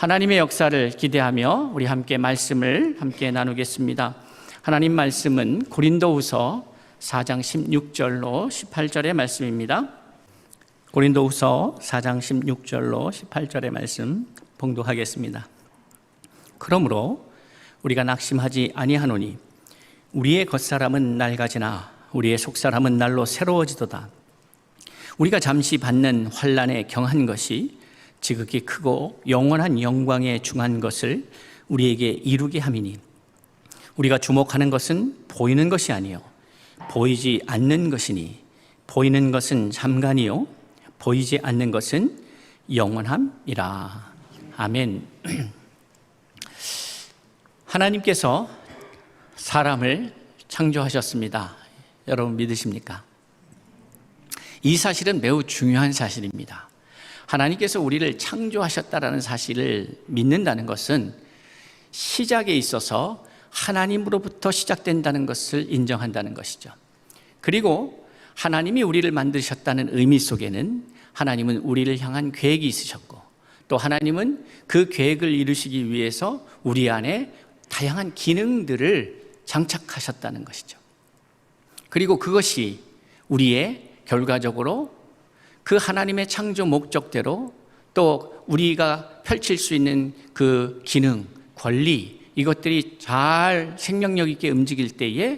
하나님의 역사를 기대하며 우리 함께 말씀을 함께 나누겠습니다. 하나님 말씀은 고린도후서 4장 16절로 18절의 말씀입니다. 고린도후서 4장 16절로 18절의 말씀 봉독하겠습니다. 그러므로 우리가 낙심하지 아니하노니 우리의 겉사람은 낡아지나 우리의 속사람은 날로 새로워지도다. 우리가 잠시 받는 환난에 경한 것이 지극히 크고 영원한 영광에 중한 것을 우리에게 이루게 함이니 우리가 주목하는 것은 보이는 것이 아니요 보이지 않는 것이니 보이는 것은 잠깐이요 보이지 않는 것은 영원함이라. 아멘. 하나님께서 사람을 창조하셨습니다. 여러분 믿으십니까? 이 사실은 매우 중요한 사실입니다. 하나님께서 우리를 창조하셨다라는 사실을 믿는다는 것은 시작에 있어서 하나님으로부터 시작된다는 것을 인정한다는 것이죠. 그리고 하나님이 우리를 만드셨다는 의미 속에는 하나님은 우리를 향한 계획이 있으셨고 또 하나님은 그 계획을 이루시기 위해서 우리 안에 다양한 기능들을 장착하셨다는 것이죠. 그리고 그것이 우리의 결과적으로 그 하나님의 창조 목적대로 또 우리가 펼칠 수 있는 그 기능, 권리 이것들이 잘 생명력 있게 움직일 때에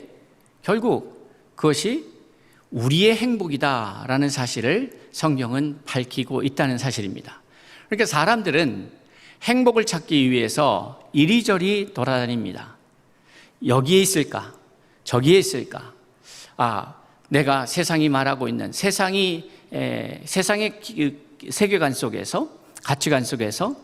결국 그것이 우리의 행복이다라는 사실을 성경은 밝히고 있다는 사실입니다. 그러니까 사람들은 행복을 찾기 위해서 이리저리 돌아다닙니다. 여기에 있을까? 저기에 있을까? 내가 세상이 말하고 있는 세상의 세계관 속에서 가치관 속에서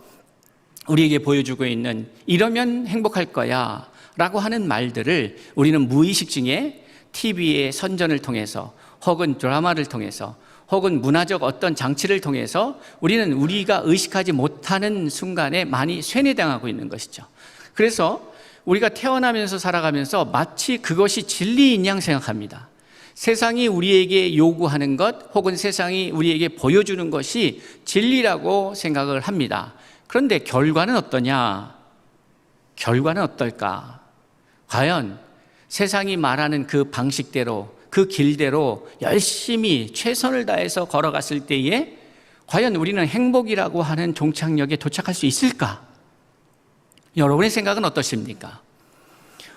우리에게 보여주고 있는 이러면 행복할 거야 라고 하는 말들을 우리는 무의식 중에 TV의 선전을 통해서 혹은 드라마를 통해서 혹은 문화적 어떤 장치를 통해서 우리는 우리가 의식하지 못하는 순간에 많이 쇠뇌당하고 있는 것이죠. 그래서 우리가 태어나면서 살아가면서 마치 그것이 진리인 양 생각합니다. 세상이 우리에게 요구하는 것 혹은 세상이 우리에게 보여주는 것이 진리라고 생각을 합니다. 그런데 결과는 어떠냐? 결과는 어떨까? 과연 세상이 말하는 그 방식대로 그 길대로 열심히 최선을 다해서 걸어갔을 때에 과연 우리는 행복이라고 하는 종착역에 도착할 수 있을까? 여러분의 생각은 어떠십니까?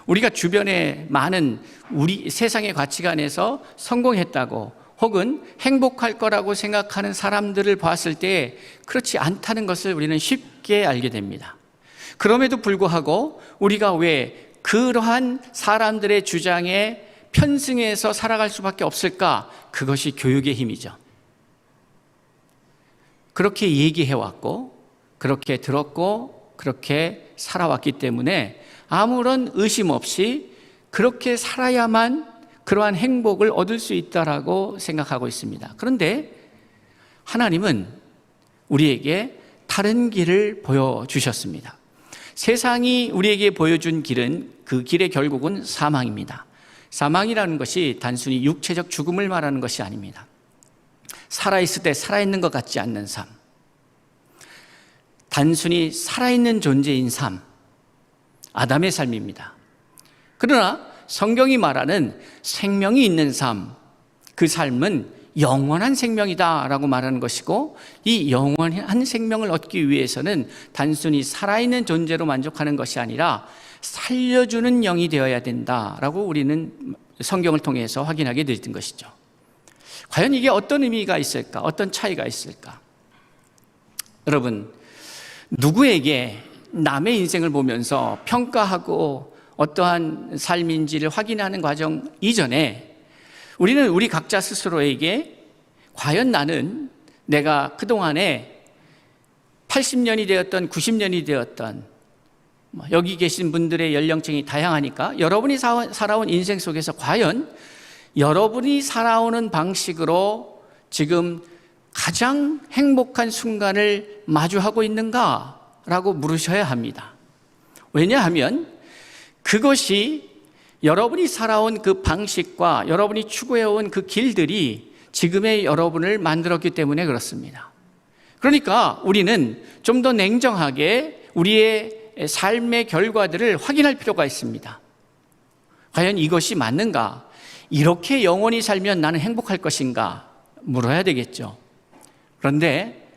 우리가 주변에 많은 우리 세상의 가치관에서 성공했다고 혹은 행복할 거라고 생각하는 사람들을 봤을 때 그렇지 않다는 것을 우리는 쉽게 알게 됩니다. 그럼에도 불구하고 우리가 왜 그러한 사람들의 주장에 편승해서 살아갈 수밖에 없을까? 그것이 교육의 힘이죠. 그렇게 얘기해왔고 그렇게 들었고 그렇게 살아왔기 때문에 아무런 의심 없이 그렇게 살아야만 그러한 행복을 얻을 수 있다라고 생각하고 있습니다. 그런데 하나님은 우리에게 다른 길을 보여주셨습니다. 세상이 우리에게 보여준 길은 그 길의 결국은 사망입니다. 사망이라는 것이 단순히 육체적 죽음을 말하는 것이 아닙니다. 살아있을 때 살아있는 것 같지 않는 삶, 단순히 살아있는 존재인 삶, 아담의 삶입니다. 그러나 성경이 말하는 생명이 있는 삶, 그 삶은 영원한 생명이다라고 말하는 것이고 이 영원한 생명을 얻기 위해서는 단순히 살아있는 존재로 만족하는 것이 아니라 살려주는 영이 되어야 된다라고 우리는 성경을 통해서 확인하게 되는 것이죠. 과연 이게 어떤 의미가 있을까? 어떤 차이가 있을까? 여러분, 누구에게 남의 인생을 보면서 평가하고 어떠한 삶인지를 확인하는 과정 이전에 우리는 우리 각자 스스로에게 과연 나는 내가 그동안에 80년이 되었던 90년이 되었던 여기 계신 분들의 연령층이 다양하니까 여러분이 살아온 인생 속에서 과연 여러분이 살아오는 방식으로 지금 가장 행복한 순간을 마주하고 있는가라고 물으셔야 합니다. 왜냐하면 그것이 여러분이 살아온 그 방식과 여러분이 추구해온 그 길들이 지금의 여러분을 만들었기 때문에 그렇습니다. 그러니까 우리는 좀 더 냉정하게 우리의 삶의 결과들을 확인할 필요가 있습니다. 과연 이것이 맞는가? 이렇게 영원히 살면 나는 행복할 것인가? 물어야 되겠죠. 그런데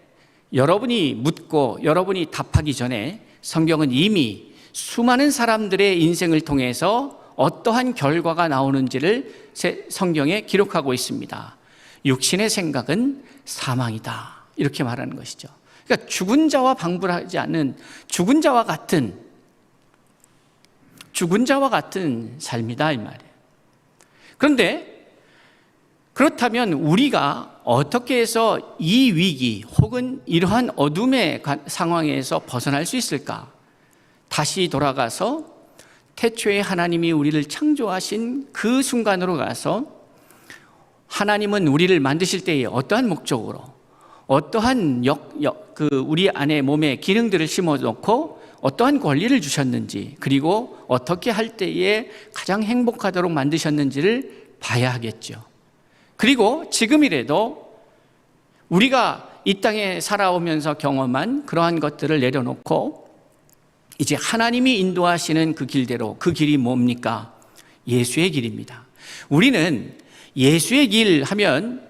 여러분이 묻고 여러분이 답하기 전에 성경은 이미 수많은 사람들의 인생을 통해서 어떠한 결과가 나오는지를 성경에 기록하고 있습니다. 육신의 생각은 사망이다, 이렇게 말하는 것이죠. 그러니까 죽은 자와 방불하지 않는 죽은 자와 같은 삶이다, 이 말이에요. 그런데 그렇다면 우리가 어떻게 해서 이 위기 혹은 이러한 어둠의 상황에서 벗어날 수 있을까? 다시 돌아가서 태초에 하나님이 우리를 창조하신 그 순간으로 가서 하나님은 우리를 만드실 때에 어떠한 목적으로, 어떠한 우리 안에 몸에 기능들을 심어놓고 어떠한 권리를 주셨는지, 그리고 어떻게 할 때에 가장 행복하도록 만드셨는지를 봐야 하겠죠. 그리고 지금이라도 우리가 이 땅에 살아오면서 경험한 그러한 것들을 내려놓고 이제 하나님이 인도하시는 그 길대로, 그 길이 뭡니까? 예수의 길입니다. 우리는 예수의 길 하면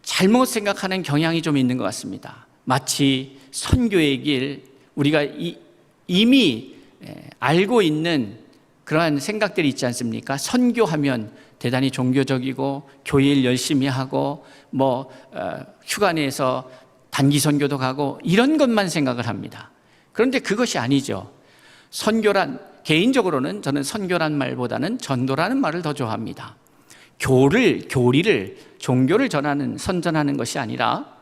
잘못 생각하는 경향이 좀 있는 것 같습니다. 마치 선교의 길, 우리가 이미 알고 있는 그러한 생각들이 있지 않습니까? 선교하면 대단히 종교적이고 교회 일 열심히 하고 휴가 내에서 단기 선교도 가고 이런 것만 생각을 합니다. 그런데 그것이 아니죠. 개인적으로는 저는 선교란 말보다는 전도라는 말을 더 좋아합니다. 교리를, 종교를 선전하는 것이 아니라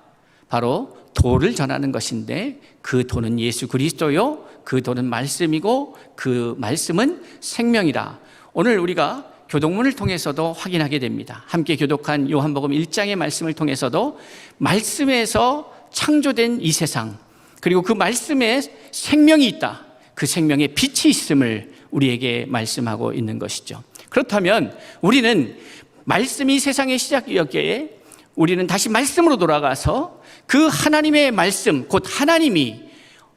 바로 도를 전하는 것인데, 그 도는 예수 그리스도요, 그 도는 말씀이고 그 말씀은 생명이라. 오늘 우리가 교독문을 통해서도 확인하게 됩니다. 함께 교독한 요한복음 1장의 말씀을 통해서도 말씀에서 창조된 이 세상, 그리고 그 말씀에 생명이 있다, 그 생명에 빛이 있음을 우리에게 말씀하고 있는 것이죠. 그렇다면 우리는 말씀이 세상의 시작이었기에 우리는 다시 말씀으로 돌아가서 그 하나님의 말씀, 곧 하나님이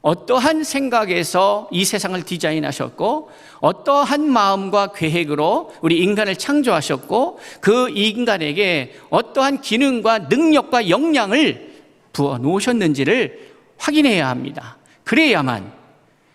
어떠한 생각에서 이 세상을 디자인하셨고 어떠한 마음과 계획으로 우리 인간을 창조하셨고 그 인간에게 어떠한 기능과 능력과 역량을 부어 놓으셨는지를 확인해야 합니다. 그래야만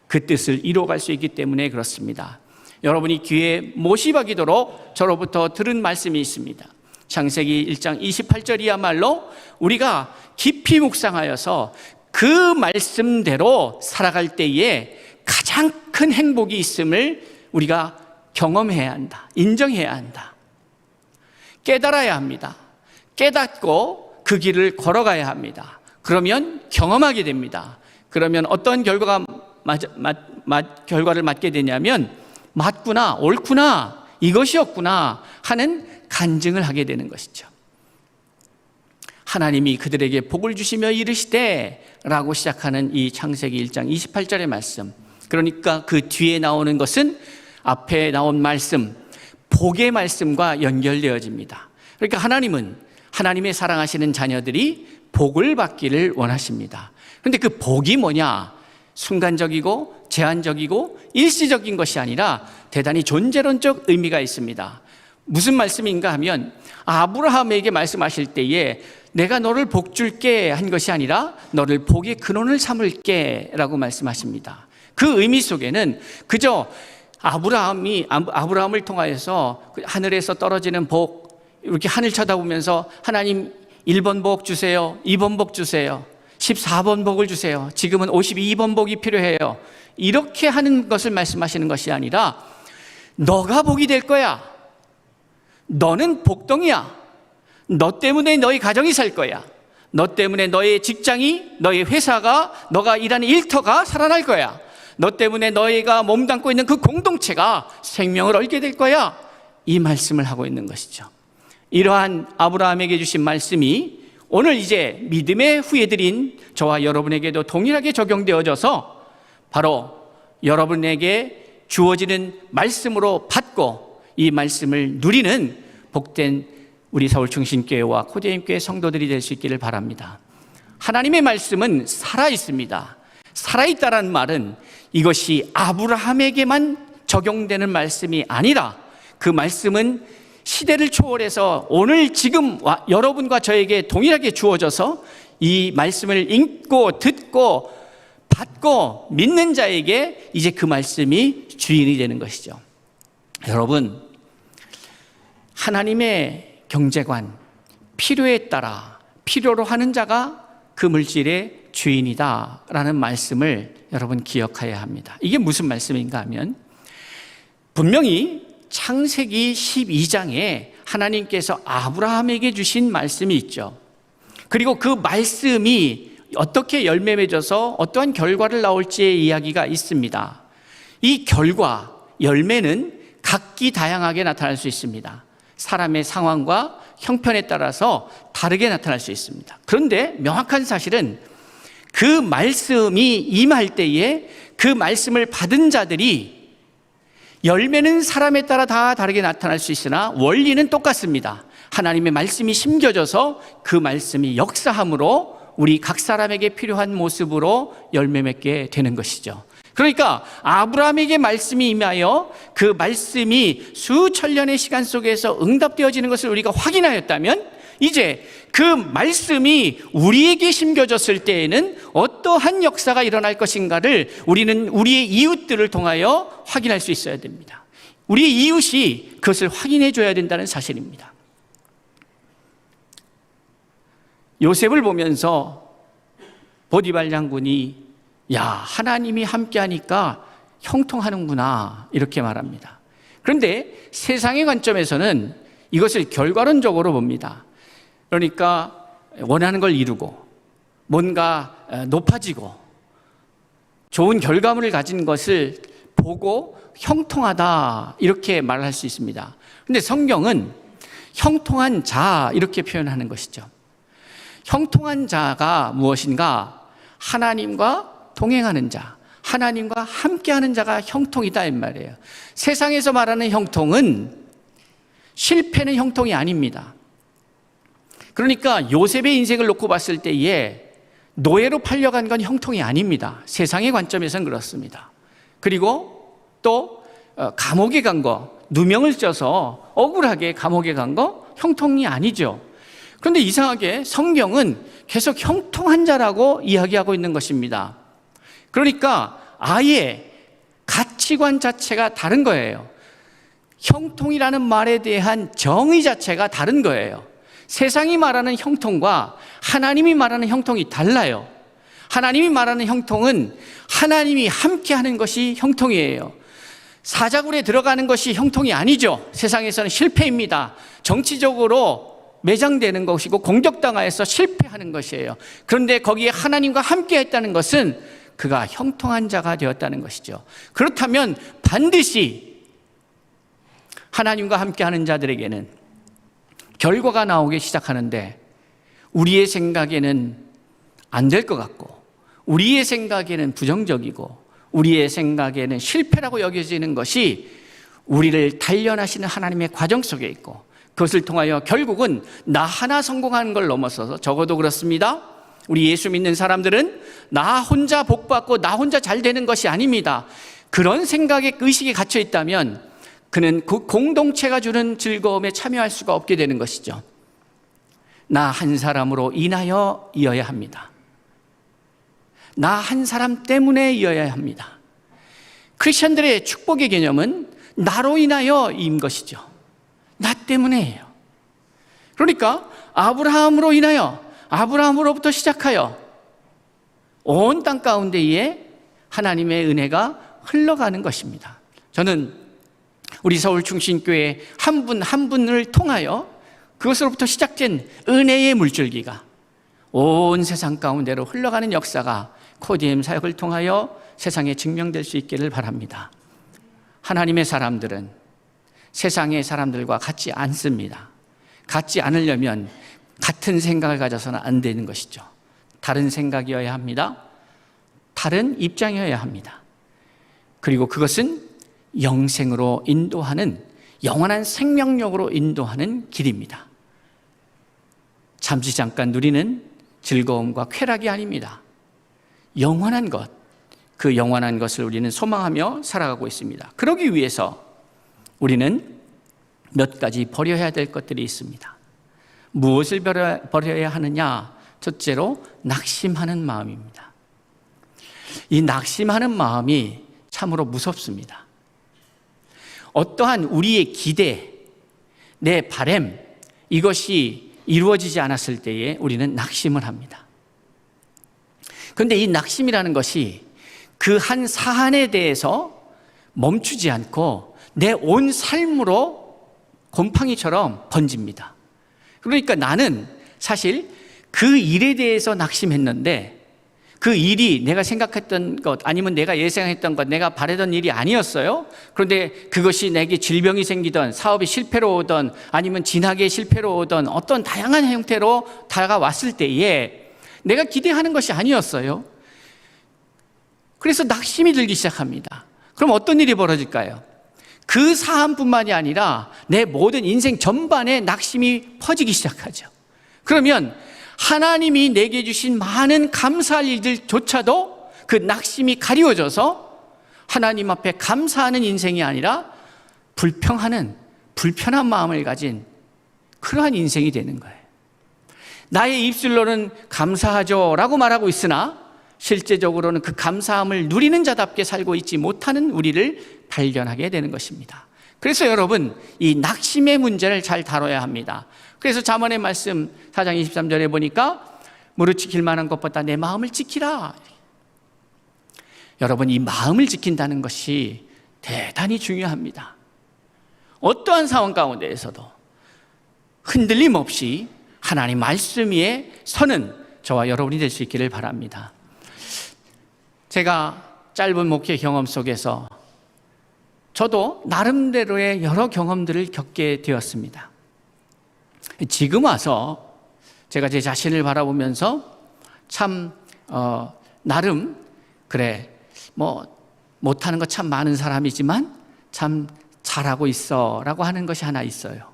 그 뜻을 이루어갈 수 있기 때문에 그렇습니다. 여러분이 귀에 못이 박이도록 저로부터 들은 말씀이 있습니다. 창세기 1장 28절이야말로 우리가 깊이 묵상하여서 그 말씀대로 살아갈 때에 가장 큰 행복이 있음을 우리가 경험해야 한다, 인정해야 한다, 깨달아야 합니다. 깨닫고 그 길을 걸어가야 합니다. 그러면 경험하게 됩니다. 그러면 어떤 결과를 맞게 되냐면 맞구나, 옳구나, 이것이었구나 하는 간증을 하게 되는 것이죠. 하나님이 그들에게 복을 주시며 이르시되 라고 시작하는 이 창세기 1장 28절의 말씀, 그러니까 그 뒤에 나오는 것은 앞에 나온 말씀, 복의 말씀과 연결되어집니다. 그러니까 하나님은 하나님의 사랑하시는 자녀들이 복을 받기를 원하십니다. 그런데 그 복이 뭐냐? 순간적이고 제한적이고 일시적인 것이 아니라 대단히 존재론적 의미가 있습니다. 무슨 말씀인가 하면 아브라함에게 말씀하실 때에 내가 너를 복 줄게 한 것이 아니라 너를 복의 근원을 삼을게 라고 말씀하십니다. 그 의미 속에는 그저 아브라함을 통하여서 하늘에서 떨어지는 복, 이렇게 하늘 쳐다보면서 하나님 1번 복 주세요, 2번 복 주세요, 14번 복을 주세요, 지금은 52번 복이 필요해요, 이렇게 하는 것을 말씀하시는 것이 아니라 너가 복이 될 거야, 너는 복덩이야, 너 때문에 너희 가정이 살 거야, 너 때문에 너의 직장이, 너의 회사가, 너가 일하는 일터가 살아날 거야, 너 때문에 너희가 몸담고 있는 그 공동체가 생명을 얻게 될 거야, 이 말씀을 하고 있는 것이죠. 이러한 아브라함에게 주신 말씀이 오늘 이제 믿음의 후예들인 저와 여러분에게도 동일하게 적용되어져서 바로 여러분에게 주어지는 말씀으로 받고 이 말씀을 누리는 복된 우리 서울중심교회와 코디엠교회 성도들이 될 수 있기를 바랍니다. 하나님의 말씀은 살아있습니다. 살아있다라는 말은 이것이 아브라함에게만 적용되는 말씀이 아니라 그 말씀은 시대를 초월해서 오늘 지금 여러분과 저에게 동일하게 주어져서 이 말씀을 읽고 듣고 받고 믿는 자에게 이제 그 말씀이 주인이 되는 것이죠. 여러분, 하나님의 경제관, 필요에 따라 필요로 하는 자가 그 물질의 주인이다라는 말씀을 여러분 기억해야 합니다. 이게 무슨 말씀인가 하면 분명히 창세기 12장에 하나님께서 아브라함에게 주신 말씀이 있죠. 그리고 그 말씀이 어떻게 열매 맺어서 어떠한 결과를 나올지의 이야기가 있습니다. 이 결과, 열매는 각기 다양하게 나타날 수 있습니다. 사람의 상황과 형편에 따라서 다르게 나타날 수 있습니다. 그런데 명확한 사실은 그 말씀이 임할 때에 그 말씀을 받은 자들이 열매는 사람에 따라 다 다르게 나타날 수 있으나 원리는 똑같습니다. 하나님의 말씀이 심겨져서 그 말씀이 역사함으로 우리 각 사람에게 필요한 모습으로 열매 맺게 되는 것이죠. 그러니까 아브라함에게 말씀이 임하여 그 말씀이 수천 년의 시간 속에서 응답되어지는 것을 우리가 확인하였다면 이제 그 말씀이 우리에게 심겨졌을 때에는 어떠한 역사가 일어날 것인가를 우리는 우리의 이웃들을 통하여 확인할 수 있어야 됩니다. 우리의 이웃이 그것을 확인해 줘야 된다는 사실입니다. 요셉을 보면서 보디발 장군이 야, 하나님이 함께하니까 형통하는구나 이렇게 말합니다. 그런데 세상의 관점에서는 이것을 결과론적으로 봅니다. 그러니까 원하는 걸 이루고 뭔가 높아지고 좋은 결과물을 가진 것을 보고 형통하다 이렇게 말할 수 있습니다. 그런데 성경은 형통한 자 이렇게 표현하는 것이죠. 형통한 자가 무엇인가? 하나님과 동행하는 자, 하나님과 함께하는 자가 형통이다 이 말이에요. 세상에서 말하는 형통은 실패는 형통이 아닙니다. 그러니까 요셉의 인생을 놓고 봤을 때에 노예로 팔려간 건 형통이 아닙니다. 세상의 관점에서는 그렇습니다. 그리고 또 감옥에 간 거, 누명을 쪄서 억울하게 감옥에 간 거 형통이 아니죠. 그런데 이상하게 성경은 계속 형통한 자라고 이야기하고 있는 것입니다. 그러니까 아예 가치관 자체가 다른 거예요. 형통이라는 말에 대한 정의 자체가 다른 거예요. 세상이 말하는 형통과 하나님이 말하는 형통이 달라요. 하나님이 말하는 형통은 하나님이 함께하는 것이 형통이에요. 사자굴에 들어가는 것이 형통이 아니죠. 세상에서는 실패입니다. 정치적으로 매장되는 것이고 공격당하여서 실패하는 것이에요. 그런데 거기에 하나님과 함께 했다는 것은 그가 형통한 자가 되었다는 것이죠. 그렇다면 반드시 하나님과 함께하는 자들에게는 결과가 나오기 시작하는데 우리의 생각에는 안 될 것 같고 우리의 생각에는 부정적이고 우리의 생각에는 실패라고 여겨지는 것이 우리를 단련하시는 하나님의 과정 속에 있고 그것을 통하여 결국은 나 하나 성공하는 걸 넘어서서 적어도 그렇습니다. 우리 예수 믿는 사람들은 나 혼자 복받고 나 혼자 잘 되는 것이 아닙니다. 그런 생각에 의식이 갇혀 있다면 그는 그 공동체가 주는 즐거움에 참여할 수가 없게 되는 것이죠. 나 한 사람으로 인하여 이어야 합니다. 나 한 사람 때문에 이어야 합니다. 크리스천들의 축복의 개념은 나로 인하여인 것이죠. 나 때문에예요. 그러니까 아브라함으로 인하여 아브라함으로부터 시작하여 온 땅 가운데에 하나님의 은혜가 흘러가는 것입니다. 저는 우리 서울충신교회 한 분 한 분을 통하여 그것으로부터 시작된 은혜의 물줄기가 온 세상 가운데로 흘러가는 역사가 코디엠 사역을 통하여 세상에 증명될 수 있기를 바랍니다. 하나님의 사람들은 세상의 사람들과 같지 않습니다. 같지 않으려면 같은 생각을 가져서는 안 되는 것이죠. 다른 생각이어야 합니다. 다른 입장이어야 합니다. 그리고 그것은 영생으로 인도하는 영원한 생명력으로 인도하는 길입니다. 잠시 잠깐 누리는 즐거움과 쾌락이 아닙니다. 영원한 것, 그 영원한 것을 우리는 소망하며 살아가고 있습니다. 그러기 위해서 우리는 몇 가지 버려야 될 것들이 있습니다. 무엇을 버려야 하느냐? 첫째로 낙심하는 마음입니다. 이 낙심하는 마음이 참으로 무섭습니다. 어떠한 우리의 기대, 내 바람, 이것이 이루어지지 않았을 때에 우리는 낙심을 합니다. 그런데 이 낙심이라는 것이 그 한 사안에 대해서 멈추지 않고 내 온 삶으로 곰팡이처럼 번집니다. 그러니까 나는 사실 그 일에 대해서 낙심했는데 그 일이 내가 생각했던 것 아니면 내가 예상했던 것, 내가 바라던 일이 아니었어요. 그런데 그것이 내게 질병이 생기던, 사업이 실패로 오던, 아니면 진학의 실패로 오던 어떤 다양한 형태로 다가왔을 때에 내가 기대하는 것이 아니었어요. 그래서 낙심이 들기 시작합니다. 그럼 어떤 일이 벌어질까요? 그 사안뿐만이 아니라 내 모든 인생 전반에 낙심이 퍼지기 시작하죠. 그러면 하나님이 내게 주신 많은 감사할 일들조차도 그 낙심이 가리워져서 하나님 앞에 감사하는 인생이 아니라 불편한 마음을 가진 그러한 인생이 되는 거예요. 나의 입술로는 감사하죠 라고 말하고 있으나 실제적으로는 그 감사함을 누리는 자답게 살고 있지 못하는 우리를 발견하게 되는 것입니다. 그래서 여러분, 이 낙심의 문제를 잘 다뤄야 합니다. 그래서 잠언의 말씀 4장 23절에 보니까 무릇 지킬 만한 것보다 내 마음을 지키라. 여러분, 이 마음을 지킨다는 것이 대단히 중요합니다. 어떠한 상황 가운데에서도 흔들림 없이 하나님 말씀 위에 서는 저와 여러분이 될 수 있기를 바랍니다. 제가 짧은 목회 경험 속에서 저도 나름대로의 여러 경험들을 겪게 되었습니다. 지금 와서 제가 제 자신을 바라보면서 참 나름 그래 못하는 거 참 많은 사람이지만 참 잘하고 있어 라고 하는 것이 하나 있어요.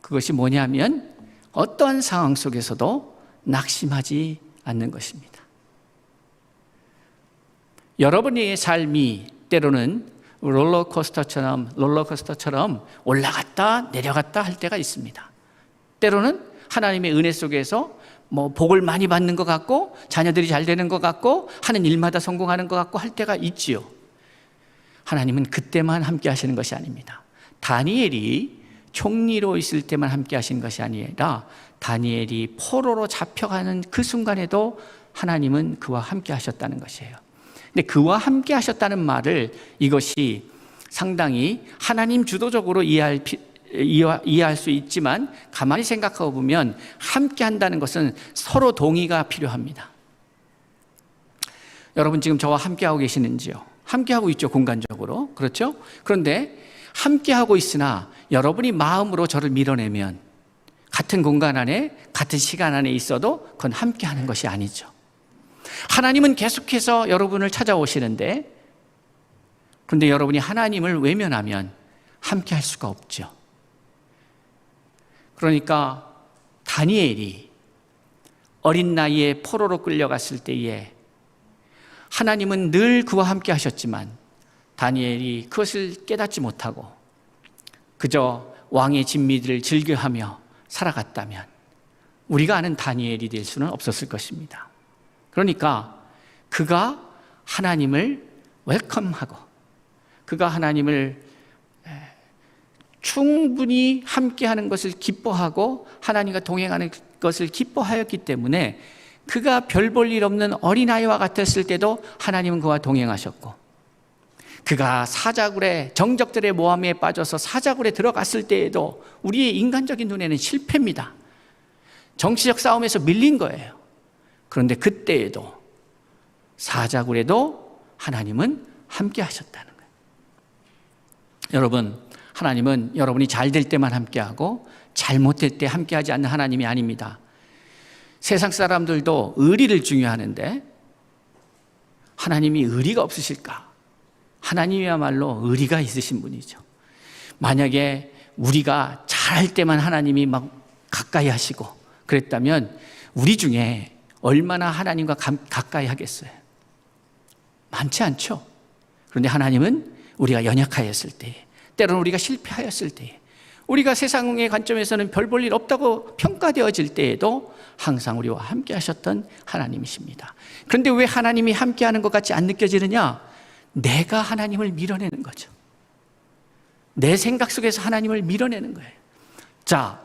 그것이 뭐냐면 어떠한 상황 속에서도 낙심하지 않는 것입니다. 여러분의 삶이 때로는 롤러코스터처럼 올라갔다 내려갔다 할 때가 있습니다. 때로는 하나님의 은혜 속에서 복을 많이 받는 것 같고 자녀들이 잘 되는 것 같고 하는 일마다 성공하는 것 같고 할 때가 있지요. 하나님은 그때만 함께 하시는 것이 아닙니다. 다니엘이 총리로 있을 때만 함께 하신 것이 아니라 다니엘이 포로로 잡혀가는 그 순간에도 하나님은 그와 함께 하셨다는 것이에요. 근데 그와 함께 하셨다는 말을 이것이 상당히 하나님 주도적으로 이해할 수 있지만 가만히 생각하고 보면 함께 한다는 것은 서로 동의가 필요합니다. 여러분 지금 저와 함께 하고 계시는지요? 함께 하고 있죠, 공간적으로. 그렇죠? 그런데 함께 하고 있으나 여러분이 마음으로 저를 밀어내면 같은 공간 안에 같은 시간 안에 있어도 그건 함께 하는 것이 아니죠. 하나님은 계속해서 여러분을 찾아오시는데 그런데 여러분이 하나님을 외면하면 함께 할 수가 없죠. 그러니까 다니엘이 어린 나이에 포로로 끌려갔을 때에 하나님은 늘 그와 함께 하셨지만 다니엘이 그것을 깨닫지 못하고 그저 왕의 진미를 즐겨하며 살아갔다면 우리가 아는 다니엘이 될 수는 없었을 것입니다. 그러니까 그가 하나님을 웰컴하고 그가 하나님을 충분히 함께하는 것을 기뻐하고 하나님과 동행하는 것을 기뻐하였기 때문에 그가 별 볼 일 없는 어린아이와 같았을 때도 하나님은 그와 동행하셨고 그가 사자굴에 정적들의 모함에 빠져서 사자굴에 들어갔을 때에도 우리의 인간적인 눈에는 실패입니다. 정치적 싸움에서 밀린 거예요. 그런데 그때에도 사자굴에도 하나님은 함께 하셨다는 거예요. 여러분, 하나님은 여러분이 잘 될 때만 함께하고 잘못될 때 함께하지 않는 하나님이 아닙니다. 세상 사람들도 의리를 중요하는데 하나님이 의리가 없으실까? 하나님이야말로 의리가 있으신 분이죠. 만약에 우리가 잘할 때만 하나님이 막 가까이 하시고 그랬다면 우리 중에 얼마나 하나님과 가까이 하겠어요? 많지 않죠. 그런데 하나님은 우리가 연약하였을 때, 때로는 우리가 실패하였을 때, 우리가 세상의 관점에서는 별 볼 일 없다고 평가되어질 때에도 항상 우리와 함께 하셨던 하나님이십니다. 그런데 왜 하나님이 함께 하는 것 같이 안 느껴지느냐? 내가 하나님을 밀어내는 거죠. 내 생각 속에서 하나님을 밀어내는 거예요. 자,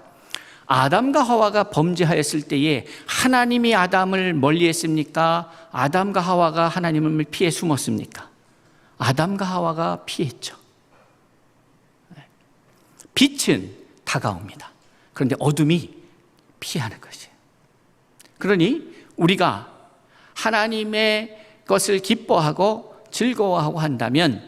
아담과 하와가 범죄하였을 때에 하나님이 아담을 멀리했습니까? 아담과 하와가 하나님을 피해 숨었습니까? 아담과 하와가 피했죠. 빛은 다가옵니다. 그런데 어둠이 피하는 것이에요. 그러니 우리가 하나님의 것을 기뻐하고 즐거워하고 한다면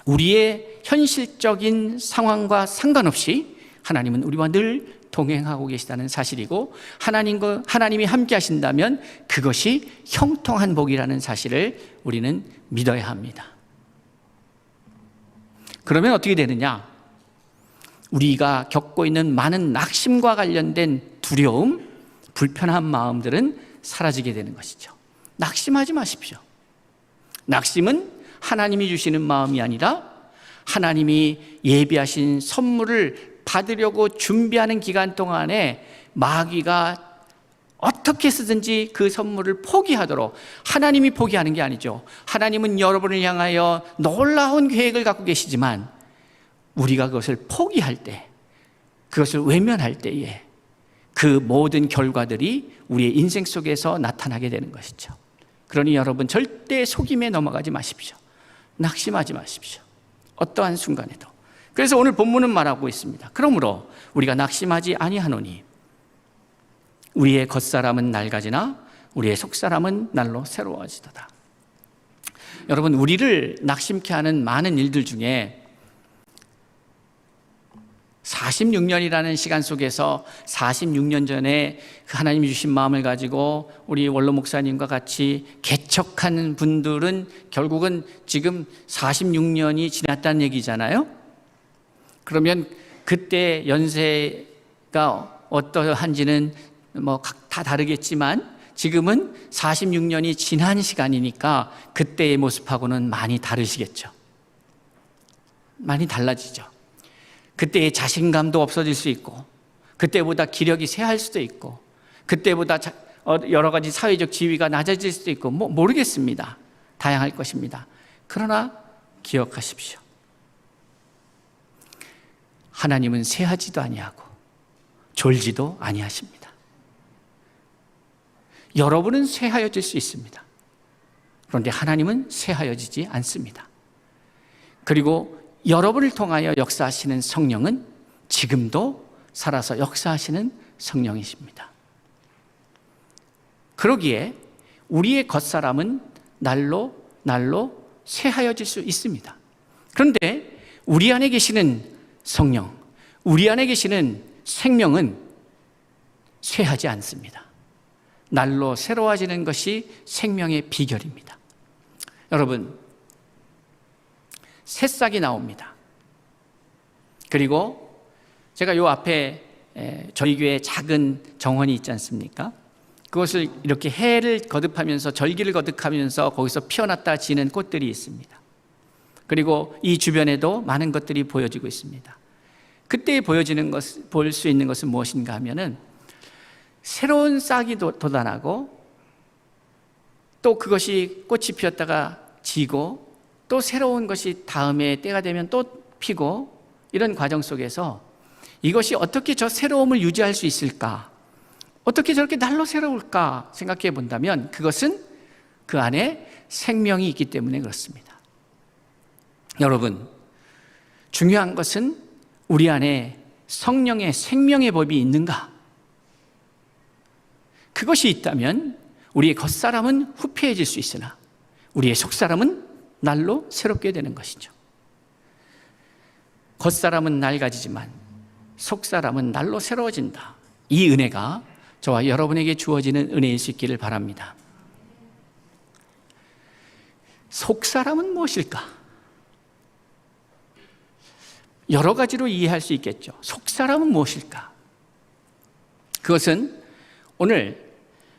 우리의 현실적인 상황과 상관없이 하나님은 우리와 늘 동행하고 계시다는 사실이고, 하나님이 함께 하신다면 그것이 형통한 복이라는 사실을 우리는 믿어야 합니다. 그러면 어떻게 되느냐? 우리가 겪고 있는 많은 낙심과 관련된 두려움, 불편한 마음들은 사라지게 되는 것이죠. 낙심하지 마십시오. 낙심은 하나님이 주시는 마음이 아니라 하나님이 예비하신 선물을 받으려고 준비하는 기간 동안에 마귀가 어떻게 해서든지 그 선물을 포기하도록, 하나님이 포기하는 게 아니죠. 하나님은 여러분을 향하여 놀라운 계획을 갖고 계시지만 우리가 그것을 포기할 때, 그것을 외면할 때에 그 모든 결과들이 우리의 인생 속에서 나타나게 되는 것이죠. 그러니 여러분 절대 속임에 넘어가지 마십시오. 낙심하지 마십시오. 어떠한 순간에도. 그래서 오늘 본문은 말하고 있습니다. 그러므로 우리가 낙심하지 아니하노니 우리의 겉사람은 낡아지나 우리의 속사람은 날로 새로워지도다. 여러분, 우리를 낙심케 하는 많은 일들 중에 46년이라는 시간 속에서 46년 전에 하나님이 주신 마음을 가지고 우리 원로 목사님과 같이 개척한 분들은 결국은 지금 46년이 지났다는 얘기잖아요. 그러면 그때 연세가 어떠한지는 뭐 다 다르겠지만 지금은 46년이 지난 시간이니까 그때의 모습하고는 많이 다르시겠죠. 많이 달라지죠. 그때의 자신감도 없어질 수 있고, 그때보다 기력이 쇠할 수도 있고, 그때보다 여러 가지 사회적 지위가 낮아질 수도 있고, 모르겠습니다. 다양할 것입니다. 그러나 기억하십시오. 하나님은 쇠하지도 아니하고 졸지도 아니하십니다. 여러분은 쇠하여질 수 있습니다. 그런데 하나님은 쇠하여지지 않습니다. 그리고 여러분을 통하여 역사하시는 성령은 지금도 살아서 역사하시는 성령이십니다. 그러기에 우리의 겉사람은 날로 쇠하여질 수 있습니다. 그런데 우리 안에 계시는 성령, 우리 안에 계시는 생명은 쇠하지 않습니다. 날로 새로워지는 것이 생명의 비결입니다. 여러분, 새싹이 나옵니다. 그리고 제가 요 앞에 저희 교회 작은 정원이 있지 않습니까? 그것을 이렇게 해를 거듭하면서 절기를 거듭하면서 거기서 피어났다 지는 꽃들이 있습니다. 그리고 이 주변에도 많은 것들이 보여지고 있습니다. 그때 보여지는 것, 볼 수 있는 것은 무엇인가 하면은 새로운 싹이 돋아나고 또 그것이 꽃이 피었다가 지고 또 새로운 것이 다음에 때가 되면 또 피고, 이런 과정 속에서 이것이 어떻게 저 새로움을 유지할 수 있을까? 어떻게 저렇게 날로 새로울까 생각해 본다면 그것은 그 안에 생명이 있기 때문에 그렇습니다. 여러분, 중요한 것은 우리 안에 성령의 생명의 법이 있는가? 그것이 있다면 우리의 겉사람은 후패해질 수 있으나 우리의 속사람은 날로 새롭게 되는 것이죠. 겉사람은 낡아지지만 속사람은 날로 새로워진다. 이 은혜가 저와 여러분에게 주어지는 은혜일 수 있기를 바랍니다. 속사람은 무엇일까? 여러 가지로 이해할 수 있겠죠. 속사람은 무엇일까? 그것은 오늘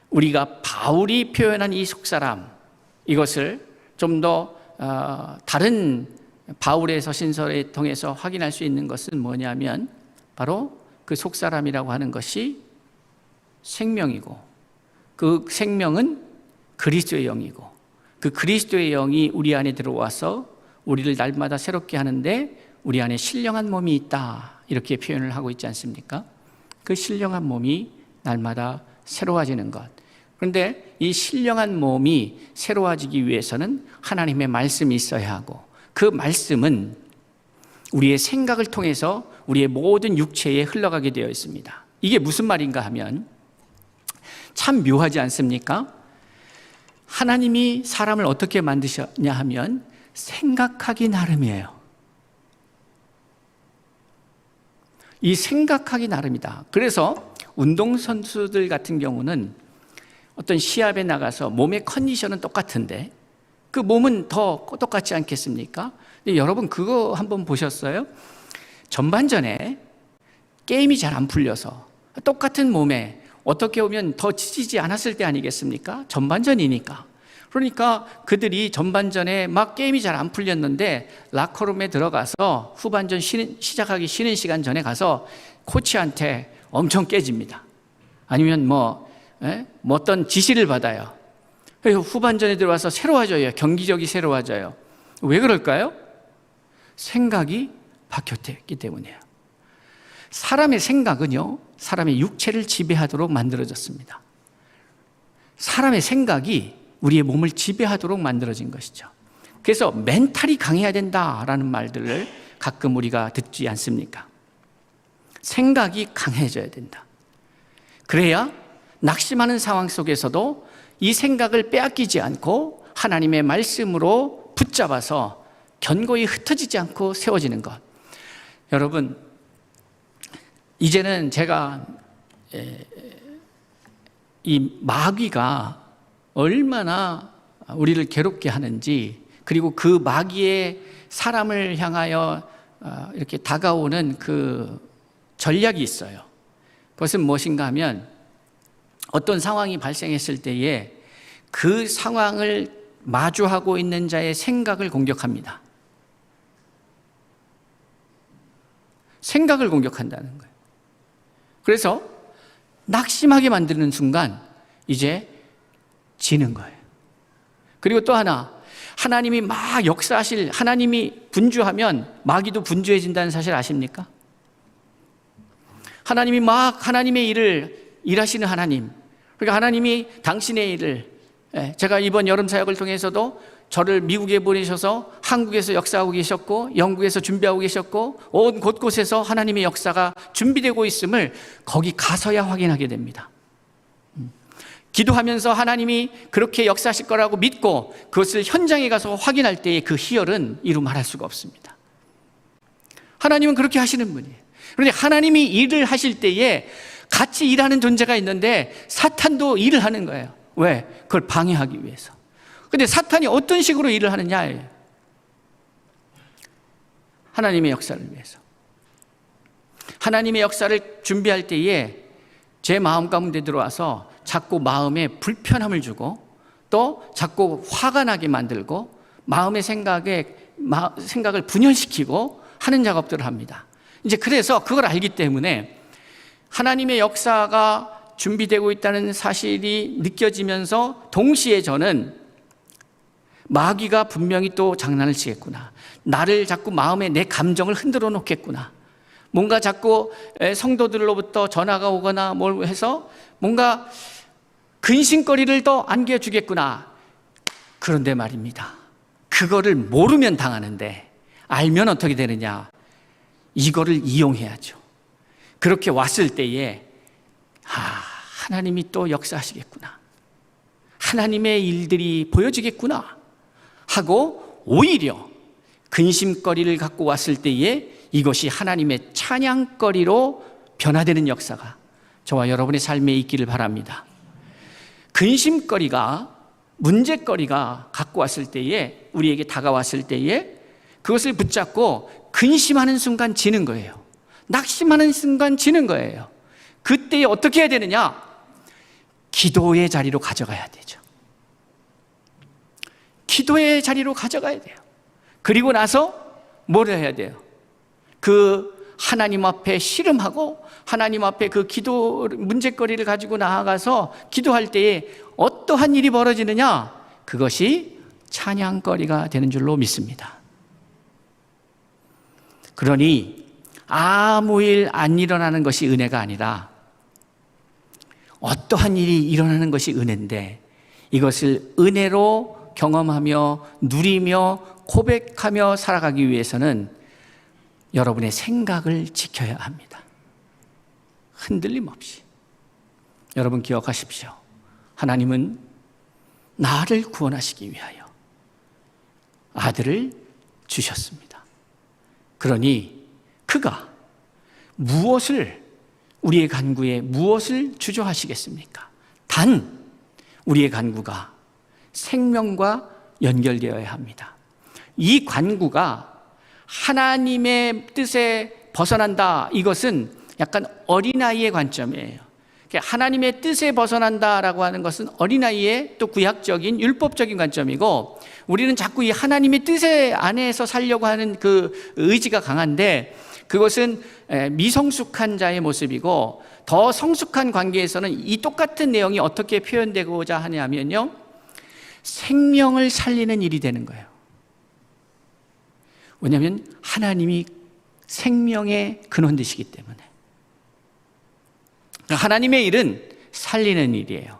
우리가 바울이 표현한 이 속사람, 이것을 좀 더 다른 바울의 서신서를 통해서 확인할 수 있는 것은 뭐냐면 바로 그 속사람이라고 하는 것이 생명이고, 그 생명은 그리스도의 영이고, 그 그리스도의 영이 우리 안에 들어와서 우리를 날마다 새롭게 하는데 우리 안에 신령한 몸이 있다, 이렇게 표현을 하고 있지 않습니까? 그 신령한 몸이 날마다 새로워지는 것. 그런데 이 신령한 몸이 새로워지기 위해서는 하나님의 말씀이 있어야 하고, 그 말씀은 우리의 생각을 통해서 우리의 모든 육체에 흘러가게 되어 있습니다. 이게 무슨 말인가 하면 참 묘하지 않습니까? 하나님이 사람을 어떻게 만드셨냐 하면 생각하기 나름이에요. 이 생각하기 나름이다. 그래서 운동선수들 같은 경우는 어떤 시합에 나가서 몸의 컨디션은 똑같은데 그 몸은 더 똑같지 않겠습니까? 근데 여러분 그거 한번 보셨어요? 전반전에 게임이 잘 안 풀려서 똑같은 몸에 어떻게 보면 더 지치지 않았을 때 아니겠습니까? 전반전이니까. 그러니까 그들이 전반전에 막 게임이 잘 안 풀렸는데 라커룸에 들어가서 후반전 시작하기 쉬는 시간 전에 가서 코치한테 엄청 깨집니다. 아니면 뭐 어떤 지시를 받아요. 그래서 후반전에 들어와서 새로워져요. 경기력이 새로워져요. 왜 그럴까요? 생각이 바뀌었기 때문이에요. 사람의 생각은요, 사람의 육체를 지배하도록 만들어졌습니다. 사람의 생각이 우리의 몸을 지배하도록 만들어진 것이죠. 그래서 멘탈이 강해야 된다라는 말들을 가끔 우리가 듣지 않습니까? 생각이 강해져야 된다. 그래야 낙심하는 상황 속에서도 이 생각을 빼앗기지 않고 하나님의 말씀으로 붙잡아서 견고히 흩어지지 않고 세워지는 것. 여러분, 이제는 제가 이 마귀가 얼마나 우리를 괴롭게 하는지, 그리고 그 마귀의 사람을 향하여 이렇게 다가오는 그 전략이 있어요. 그것은 무엇인가 하면 어떤 상황이 발생했을 때에 그 상황을 마주하고 있는 자의 생각을 공격합니다. 생각을 공격한다는 거예요. 그래서 낙심하게 만드는 순간 이제 지는 거예요. 그리고 또 하나, 하나님이 막 역사하실, 하나님이 분주하면 마귀도 분주해진다는 사실 아십니까? 하나님이 막 하나님의 일을 일하시는 하나님, 그러니까 하나님이 당신의 일을, 제가 이번 여름 사역을 통해서도 저를 미국에 보내셔서 한국에서 역사하고 계셨고 영국에서 준비하고 계셨고 온 곳곳에서 하나님의 역사가 준비되고 있음을 거기 가서야 확인하게 됩니다. 기도하면서 하나님이 그렇게 역사하실 거라고 믿고 그것을 현장에 가서 확인할 때의 그 희열은 이루 말할 수가 없습니다. 하나님은 그렇게 하시는 분이에요. 그런데 하나님이 일을 하실 때에 같이 일하는 존재가 있는데 사탄도 일을 하는 거예요. 왜? 그걸 방해하기 위해서. 근데 사탄이 어떤 식으로 일을 하느냐예요. 하나님의 역사를 위해서. 하나님의 역사를 준비할 때에 제 마음 가운데 들어와서 자꾸 마음에 불편함을 주고 또 자꾸 화가 나게 만들고 마음의 생각을 분열시키고 하는 작업들을 합니다. 이제 그래서 그걸 알기 때문에 하나님의 역사가 준비되고 있다는 사실이 느껴지면서 동시에 저는 마귀가 분명히 또 장난을 치겠구나, 나를 자꾸 마음에 내 감정을 흔들어 놓겠구나, 뭔가 자꾸 성도들로부터 전화가 오거나 뭘 해서 뭔가 근심거리를 더 안겨주겠구나. 그런데 말입니다, 그거를 모르면 당하는데 알면 어떻게 되느냐, 이거를 이용해야죠. 그렇게 왔을 때에 하나님이 또 역사하시겠구나, 하나님의 일들이 보여지겠구나 하고 오히려 근심거리를 갖고 왔을 때에 이것이 하나님의 찬양거리로 변화되는 역사가 저와 여러분의 삶에 있기를 바랍니다. 근심거리가, 문제거리가 갖고 왔을 때에, 우리에게 다가왔을 때에 그것을 붙잡고 근심하는 순간 지는 거예요. 낙심하는 순간 지는 거예요. 그때 어떻게 해야 되느냐? 기도의 자리로 가져가야 되죠. 기도의 자리로 가져가야 돼요. 그리고 나서 뭘 해야 돼요? 그 하나님 앞에 씨름하고 하나님 앞에 그 기도 문제거리를 가지고 나아가서 기도할 때에 어떠한 일이 벌어지느냐? 그것이 찬양거리가 되는 줄로 믿습니다. 그러니 아무 일 안 일어나는 것이 은혜가 아니라 어떠한 일이 일어나는 것이 은혜인데, 이것을 은혜로 경험하며 누리며 고백하며 살아가기 위해서는 여러분의 생각을 지켜야 합니다. 흔들림 없이. 여러분 기억하십시오. 하나님은 나를 구원하시기 위하여 아들을 주셨습니다. 그러니 그가 무엇을, 우리의 간구에 무엇을 주저하시겠습니까? 단 우리의 간구가 생명과 연결되어야 합니다. 이 간구가 하나님의 뜻에 벗어난다, 이것은 약간 어린아이의 관점이에요. 하나님의 뜻에 벗어난다라고 하는 것은 어린아이의 또 구약적인 율법적인 관점이고, 우리는 자꾸 이 하나님의 뜻의 안에서 살려고 하는 그 의지가 강한데, 그것은 미성숙한 자의 모습이고, 더 성숙한 관계에서는 이 똑같은 내용이 어떻게 표현되고자 하냐면요, 생명을 살리는 일이 되는 거예요. 왜냐하면 하나님이 생명의 근원 되시기 때문에. 하나님의 일은 살리는 일이에요.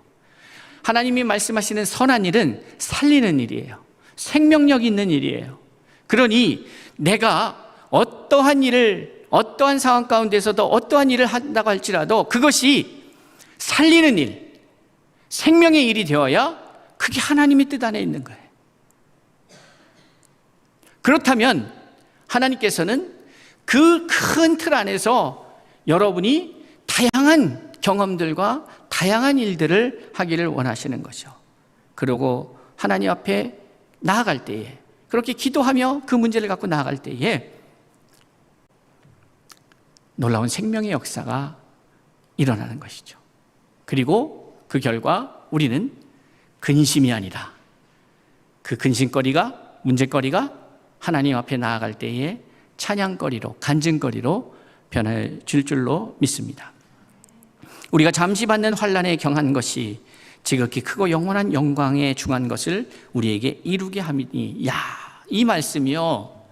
하나님이 말씀하시는 선한 일은 살리는 일이에요. 생명력 있는 일이에요. 그러니 내가 어떠한 일을, 어떠한 상황 가운데서도 어떠한 일을 한다고 할지라도 그것이 살리는 일, 생명의 일이 되어야 그게 하나님의 뜻 안에 있는 거예요. 그렇다면 하나님께서는 그 큰 틀 안에서 여러분이 다양한 경험들과 다양한 일들을 하기를 원하시는 거죠. 그리고 하나님 앞에 나아갈 때에, 그렇게 기도하며 그 문제를 갖고 나아갈 때에 놀라운 생명의 역사가 일어나는 것이죠. 그리고 그 결과 우리는 근심이 아니라 그 근심거리가, 문제거리가 하나님 앞에 나아갈 때에 찬양거리로, 간증거리로 변해질 줄로 믿습니다. 우리가 잠시 받는 환난에 경한 것이 지극히 크고 영원한 영광에 중한 것을 우리에게 이루게 함이니. 이 말씀이요,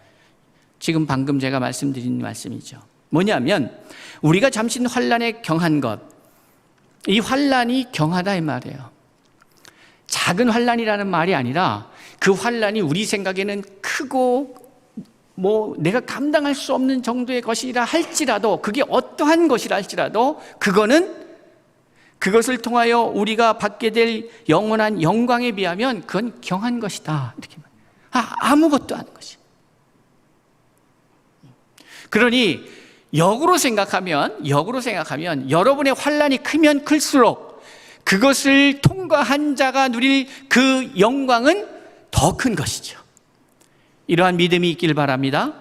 지금 방금 제가 말씀드린 말씀이죠. 뭐냐면 우리가 잠시 환난에 경한 것, 이 환난이 경하다 이 말이에요. 작은 환난이라는 말이 아니라 그 환난이 우리 생각에는 크고 내가 감당할 수 없는 정도의 것이라 할지라도, 그게 어떠한 것이라 할지라도 그것을 통하여 우리가 받게 될 영원한 영광에 비하면 그건 경한 것이다, 이렇게 아무것도 아닌 것이. 그러니 역으로 생각하면 여러분의 환난이 크면 클수록 그것을 통과한 자가 누릴 그 영광은 더 큰 것이죠. 이러한 믿음이 있길 바랍니다.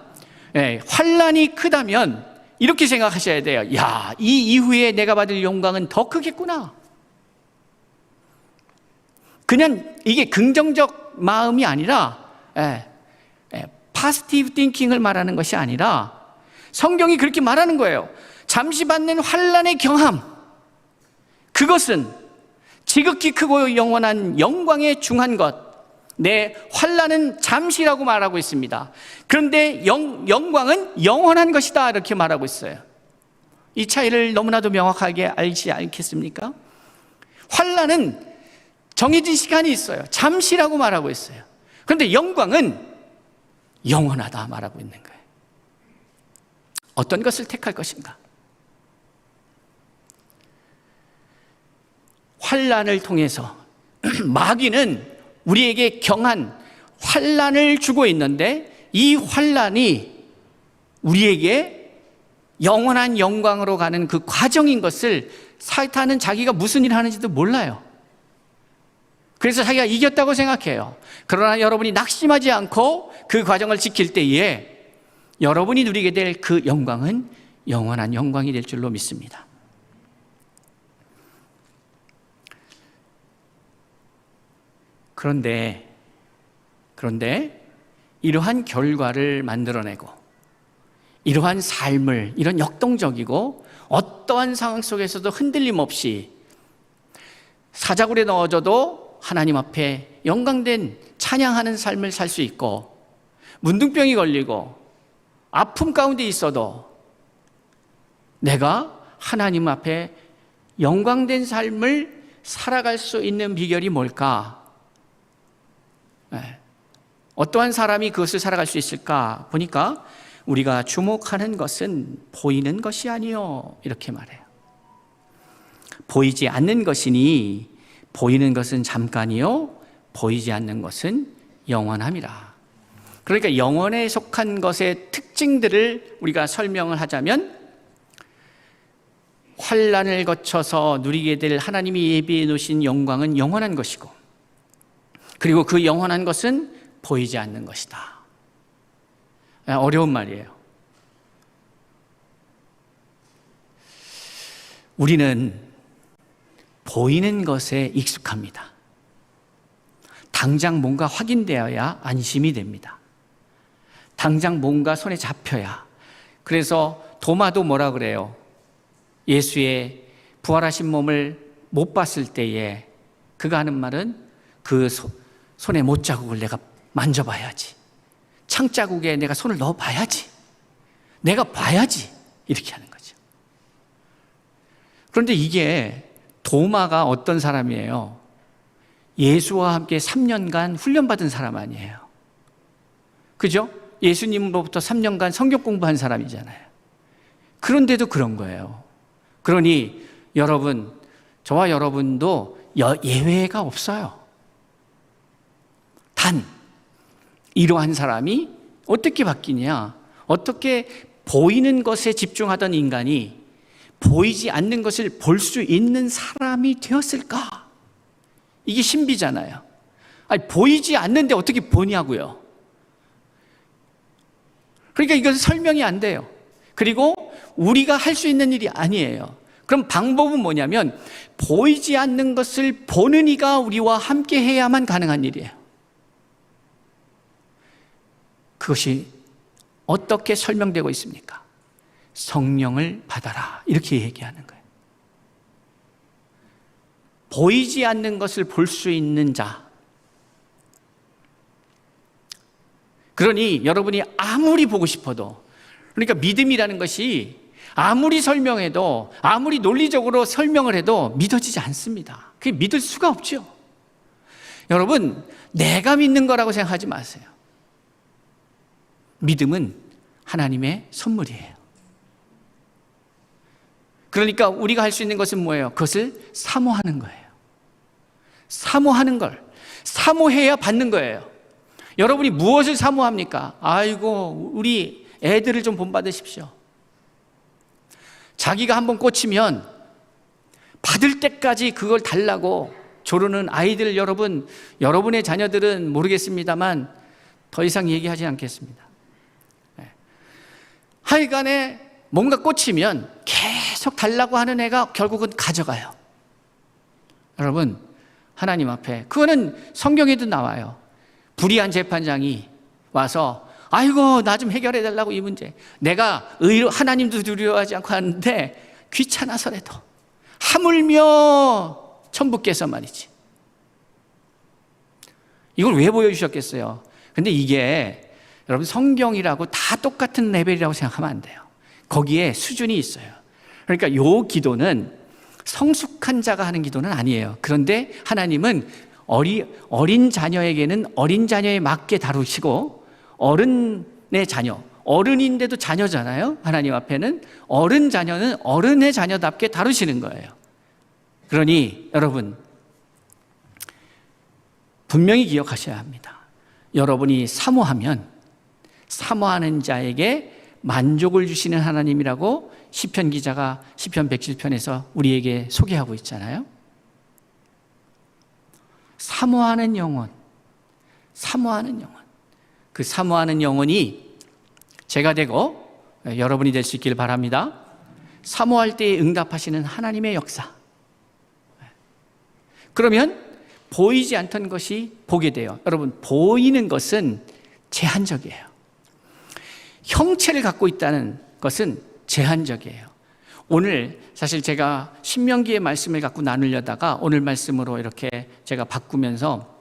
환난이 크다면 이렇게 생각하셔야 돼요. 이 이후에 내가 받을 영광은 더 크겠구나. 그냥 이게 긍정적 마음이 아니라 파지티브 띵킹을 말하는 것이 아니라 성경이 그렇게 말하는 거예요. 잠시 받는 환난의 경함, 그것은 지극히 크고 영원한 영광에 중한 것. 내 환난은 잠시라고 말하고 있습니다. 그런데 영광은 영원한 것이다, 이렇게 말하고 있어요. 이 차이를 너무나도 명확하게 알지 않겠습니까? 환난은 정해진 시간이 있어요. 잠시라고 말하고 있어요. 그런데 영광은 영원하다 말하고 있는 거예요. 어떤 것을 택할 것인가? 환난을 통해서 마귀는 우리에게 경한 환난을 주고 있는데, 이 환난이 우리에게 영원한 영광으로 가는 그 과정인 것을 사탄은 자기가 무슨 일을 하는지도 몰라요. 그래서 자기가 이겼다고 생각해요. 그러나 여러분이 낙심하지 않고 그 과정을 지킬 때에 여러분이 누리게 될 그 영광은 영원한 영광이 될 줄로 믿습니다. 그런데 이러한 결과를 만들어내고 이러한 삶을, 이런 역동적이고 어떠한 상황 속에서도 흔들림 없이 사자굴에 넣어져도 하나님 앞에 영광된 찬양하는 삶을 살 수 있고, 문둥병이 걸리고 아픔 가운데 있어도 내가 하나님 앞에 영광된 삶을 살아갈 수 있는 비결이 뭘까? 어떠한 사람이 그것을 살아갈 수 있을까? 보니까 우리가 주목하는 것은 보이는 것이 아니요, 이렇게 말해요. 보이지 않는 것이니 보이는 것은 잠깐이요, 보이지 않는 것은 영원함이라. 그러니까 영원에 속한 것의 특징들을 우리가 설명을 하자면, 환난을 거쳐서 누리게 될 하나님이 예비해 놓으신 영광은 영원한 것이고, 그리고 그 영원한 것은 보이지 않는 것이다. 어려운 말이에요. 우리는 보이는 것에 익숙합니다. 당장 뭔가 확인되어야 안심이 됩니다. 당장 뭔가 손에 잡혀야. 그래서 도마도 뭐라 그래요? 예수의 부활하신 몸을 못 봤을 때에 그가 하는 말은 그 손에 못자국을 내가 만져봐야지, 창자국에 내가 손을 넣어봐야지, 내가 봐야지, 이렇게 하는 거죠. 그런데 이게 도마가 어떤 사람이에요? 예수와 함께 3년간 훈련받은 사람 아니에요. 그죠? 예수님으로부터 3년간 성경 공부한 사람이잖아요. 그런데도 그런 거예요. 그러니 여러분, 저와 여러분도 예외가 없어요. 단 이러한 사람이 어떻게 바뀌냐? 어떻게 보이는 것에 집중하던 인간이 보이지 않는 것을 볼 수 있는 사람이 되었을까? 이게 신비잖아요. 아니, 보이지 않는데 어떻게 보냐고요. 그러니까 이것은 설명이 안 돼요. 그리고 우리가 할 수 있는 일이 아니에요. 그럼 방법은 뭐냐면, 보이지 않는 것을 보는 이가 우리와 함께 해야만 가능한 일이에요. 그것이 어떻게 설명되고 있습니까? 성령을 받아라, 이렇게 얘기하는 거예요. 보이지 않는 것을 볼 수 있는 자. 그러니 여러분이 아무리 보고 싶어도, 그러니까 믿음이라는 것이 아무리 설명해도, 아무리 논리적으로 설명을 해도 믿어지지 않습니다. 그게 믿을 수가 없죠. 여러분, 내가 믿는 거라고 생각하지 마세요. 믿음은 하나님의 선물이에요. 그러니까 우리가 할 수 있는 것은 뭐예요? 그것을 사모하는 거예요. 사모하는 걸. 사모해야 받는 거예요. 여러분이 무엇을 사모합니까? 아이고, 우리 애들을 좀 본받으십시오. 자기가 한번 꽂히면 받을 때까지 그걸 달라고 조르는 아이들, 여러분의 자녀들은 모르겠습니다만 더 이상 얘기하지 않겠습니다. 하여간에 뭔가 꽂히면 계속 달라고 하는 애가 결국은 가져가요. 여러분, 하나님 앞에, 그거는 성경에도 나와요. 불의한 재판장이 와서 아이고, 나 좀 해결해 달라고, 이 문제. 내가 하나님도 두려워하지 않고 하는데 귀찮아서라도, 하물며 천부께서 말이지. 이걸 왜 보여주셨겠어요? 근데 이게 여러분, 성경이라고 다 똑같은 레벨이라고 생각하면 안 돼요. 거기에 수준이 있어요. 그러니까 요 기도는 성숙한 자가 하는 기도는 아니에요. 그런데 하나님은 어린 자녀에게는 어린 자녀에 맞게 다루시고, 어른의 자녀, 어른인데도 자녀잖아요. 하나님 앞에는 어른 자녀는 어른의 자녀답게 다루시는 거예요. 그러니 여러분, 분명히 기억하셔야 합니다. 여러분이 사모하면 사모하는 자에게 만족을 주시는 하나님이라고 시편 기자가 시편 107편에서 우리에게 소개하고 있잖아요. 사모하는 영혼, 사모하는 영혼. 그 사모하는 영혼이 제가 되고 여러분이 될 수 있기를 바랍니다. 사모할 때에 응답하시는 하나님의 역사. 그러면 보이지 않던 것이 보게 돼요. 여러분, 보이는 것은 제한적이에요. 형체를 갖고 있다는 것은 제한적이에요. 오늘 사실 제가 신명기의 말씀을 갖고 나누려다가 오늘 말씀으로 이렇게 제가 바꾸면서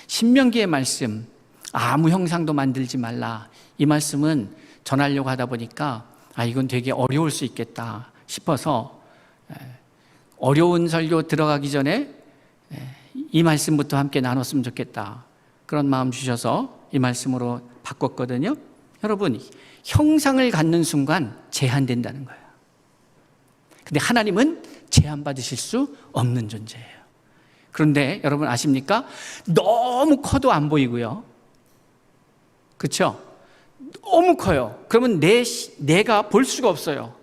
신명기의 말씀, 아무 형상도 만들지 말라, 이 말씀은 전하려고 하다 보니까 이건 되게 어려울 수 있겠다 싶어서 어려운 설교 들어가기 전에 이 말씀부터 함께 나눴으면 좋겠다, 그런 마음 주셔서 이 말씀으로 바꿨거든요. 여러분, 형상을 갖는 순간 제한된다는 거예요. 근데 하나님은 제한받으실 수 없는 존재예요. 그런데 여러분 아십니까? 너무 커도 안 보이고요. 그렇죠? 너무 커요. 그러면 내가 볼 수가 없어요.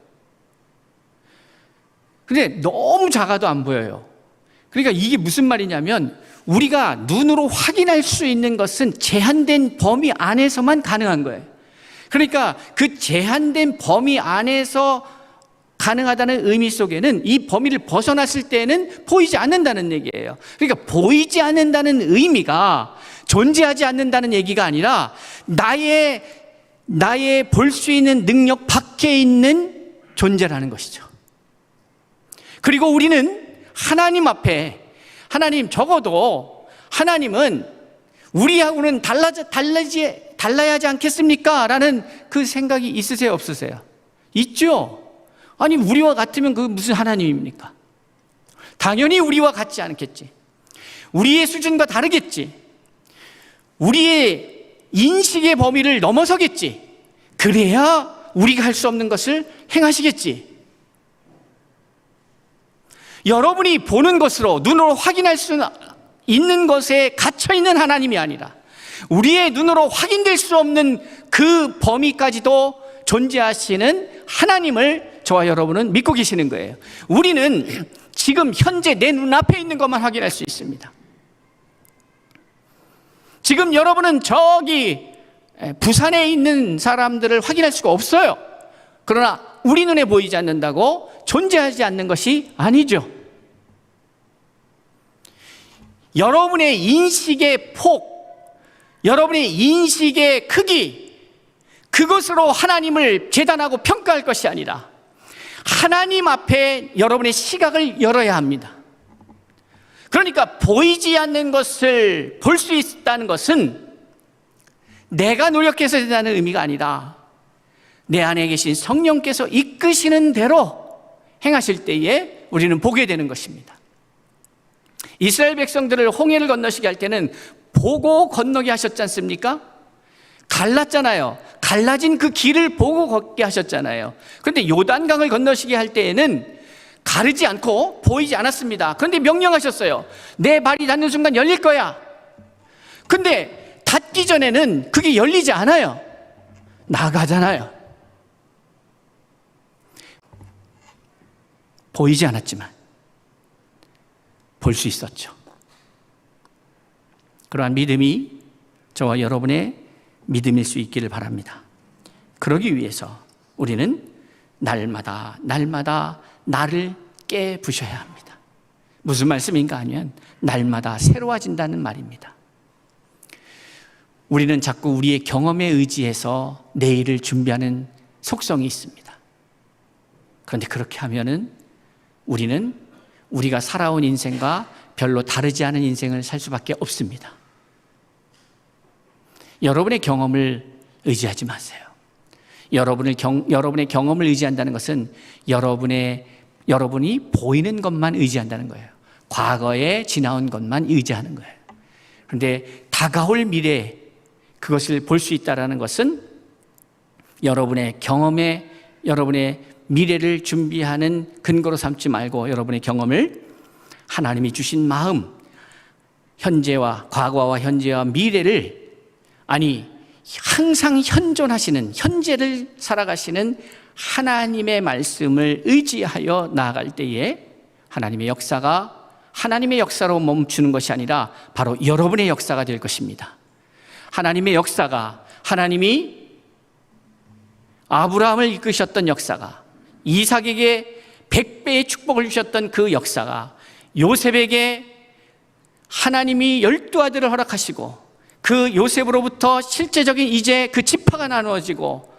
근데 너무 작아도 안 보여요. 그러니까 이게 무슨 말이냐면 우리가 눈으로 확인할 수 있는 것은 제한된 범위 안에서만 가능한 거예요. 그러니까 그 제한된 범위 안에서 가능하다는 의미 속에는 이 범위를 벗어났을 때는 보이지 않는다는 얘기예요. 그러니까 보이지 않는다는 의미가 존재하지 않는다는 얘기가 아니라 나의 볼 수 있는 능력 밖에 있는 존재라는 것이죠. 그리고 우리는 하나님 앞에, 적어도 하나님은 우리하고는 달라야 하지 않겠습니까? 라는 그 생각이 있으세요, 없으세요? 있죠. 아니, 우리와 같으면 그 무슨 하나님입니까? 당연히 우리와 같지 않겠지. 우리의 수준과 다르겠지. 우리의 인식의 범위를 넘어서겠지. 그래야 우리가 할 수 없는 것을 행하시겠지. 여러분이 보는 것으로, 눈으로 확인할 수 있는 것에 갇혀있는 하나님이 아니라 우리의 눈으로 확인될 수 없는 그 범위까지도 존재하시는 하나님을 저와 여러분은 믿고 계시는 거예요. 우리는 지금 현재 내 눈앞에 있는 것만 확인할 수 있습니다. 지금 여러분은 저기 부산에 있는 사람들을 확인할 수가 없어요. 그러나 우리 눈에 보이지 않는다고 존재하지 않는 것이 아니죠. 여러분의 인식의 폭, 여러분의 인식의 크기, 그것으로 하나님을 재단하고 평가할 것이 아니라 하나님 앞에 여러분의 시각을 열어야 합니다. 그러니까 보이지 않는 것을 볼 수 있다는 것은 내가 노력해서 된다는 의미가 아니라 내 안에 계신 성령께서 이끄시는 대로 행하실 때에 우리는 보게 되는 것입니다. 이스라엘 백성들을 홍해를 건너시게 할 때는 보고 건너게 하셨지 않습니까? 갈랐잖아요. 갈라진 그 길을 보고 걷게 하셨잖아요. 그런데 요단강을 건너시게 할 때에는 가르지 않고 보이지 않았습니다. 그런데 명령하셨어요. 내 발이 닿는 순간 열릴 거야. 근데 닿기 전에는 그게 열리지 않아요. 나가잖아요. 보이지 않았지만 볼 수 있었죠. 그러한 믿음이 저와 여러분의 믿음일 수 있기를 바랍니다. 그러기 위해서 우리는 날마다 나를 깨부셔야 합니다. 무슨 말씀인가 하면 날마다 새로워진다는 말입니다. 우리는 자꾸 우리의 경험에 의지해서 내일을 준비하는 속성이 있습니다. 그런데 그렇게 하면은 우리는 우리가 살아온 인생과 별로 다르지 않은 인생을 살 수밖에 없습니다. 여러분의 경험을 의지하지 마세요. 여러분의 경험을 의지한다는 것은 여러분이 보이는 것만 의지한다는 거예요. 과거에 지나온 것만 의지하는 거예요. 그런데 다가올 미래, 그것을 볼 수 있다는 것은 여러분의 경험에 여러분의 미래를 준비하는 근거로 삼지 말고 여러분의 경험을 하나님이 주신 마음, 과거와 현재와 미래를, 항상 현존하시는, 현재를 살아가시는 하나님의 말씀을 의지하여 나아갈 때에 하나님의 역사로 멈추는 것이 아니라 바로 여러분의 역사가 될 것입니다. 하나님의 역사가, 하나님이 아브라함을 이끄셨던 역사가, 이삭에게 100배의 축복을 주셨던 그 역사가, 요셉에게 하나님이 12아들을 허락하시고 그 요셉으로부터 실제적인 이제 그 지파가 나누어지고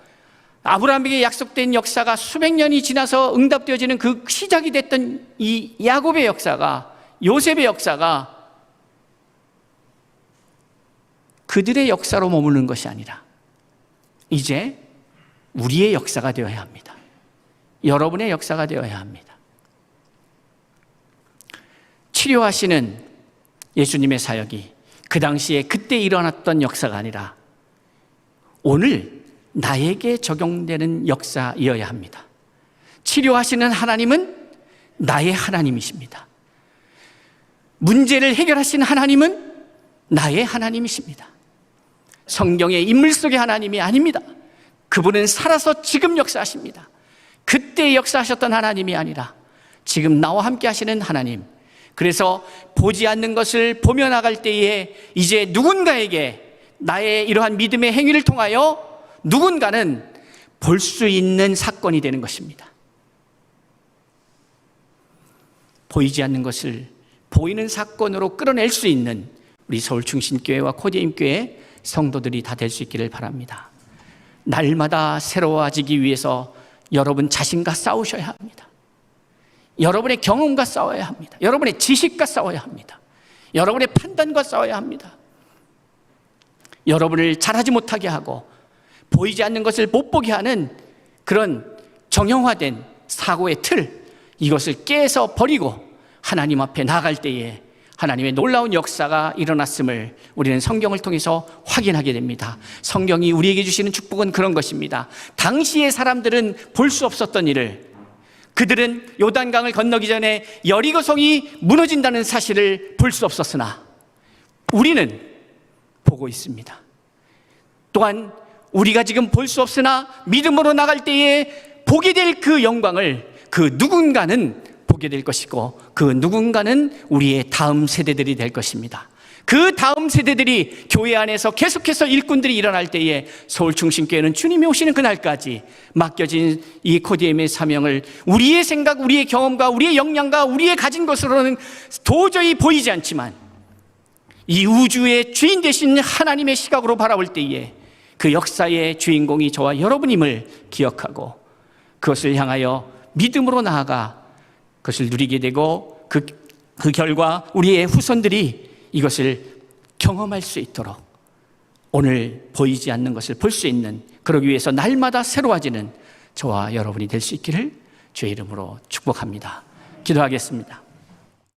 아브라함에게 약속된 역사가 수백 년이 지나서 응답되어지는 그 시작이 됐던 이 야곱의 역사가, 요셉의 역사가 그들의 역사로 머무는 것이 아니라 이제 우리의 역사가 되어야 합니다. 여러분의 역사가 되어야 합니다. 치료하시는 예수님의 사역이 그 당시에 그때 일어났던 역사가 아니라 오늘 나에게 적용되는 역사이어야 합니다. 치료하시는 하나님은 나의 하나님이십니다. 문제를 해결하시는 하나님은 나의 하나님이십니다. 성경의 인물 속의 하나님이 아닙니다. 그분은 살아서 지금 역사하십니다. 그때 역사하셨던 하나님이 아니라 지금 나와 함께 하시는 하나님. 그래서 보지 않는 것을 보며 나갈 때에 이제 누군가에게 나의 이러한 믿음의 행위를 통하여 누군가는 볼 수 있는 사건이 되는 것입니다. 보이지 않는 것을 보이는 사건으로 끌어낼 수 있는 우리 서울중심교회와 코디임교회 성도들이 다 될 수 있기를 바랍니다. 날마다 새로워지기 위해서 여러분 자신과 싸우셔야 합니다. 여러분의 경험과 싸워야 합니다. 여러분의 지식과 싸워야 합니다. 여러분의 판단과 싸워야 합니다. 여러분을 잘하지 못하게 하고 보이지 않는 것을 못 보게 하는 그런 정형화된 사고의 틀, 이것을 깨서 버리고 하나님 앞에 나아갈 때에 하나님의 놀라운 역사가 일어났음을 우리는 성경을 통해서 확인하게 됩니다. 성경이 우리에게 주시는 축복은 그런 것입니다. 당시의 사람들은 볼 수 없었던 일을, 그들은 요단강을 건너기 전에 여리고성이 무너진다는 사실을 볼 수 없었으나 우리는 보고 있습니다. 또한 우리가 지금 볼 수 없으나 믿음으로 나갈 때에 보게 될 그 영광을 그 누군가는 보게 될 것이고 그 누군가는 우리의 다음 세대들이 될 것입니다. 그 다음 세대들이 교회 안에서 계속해서 일꾼들이 일어날 때에 서울중심교회는 주님이 오시는 그날까지 맡겨진 이 코디엠의 사명을 우리의 생각, 우리의 경험과 우리의 역량과 우리의 가진 것으로는 도저히 보이지 않지만 이 우주의 주인 되신 하나님의 시각으로 바라볼 때에 그 역사의 주인공이 저와 여러분임을 기억하고 그것을 향하여 믿음으로 나아가 그것을 누리게 되고 그 결과 우리의 후손들이 이것을 경험할 수 있도록 오늘 보이지 않는 것을 볼 수 있는, 그러기 위해서 날마다 새로워지는 저와 여러분이 될 수 있기를 주의 이름으로 축복합니다. 기도하겠습니다.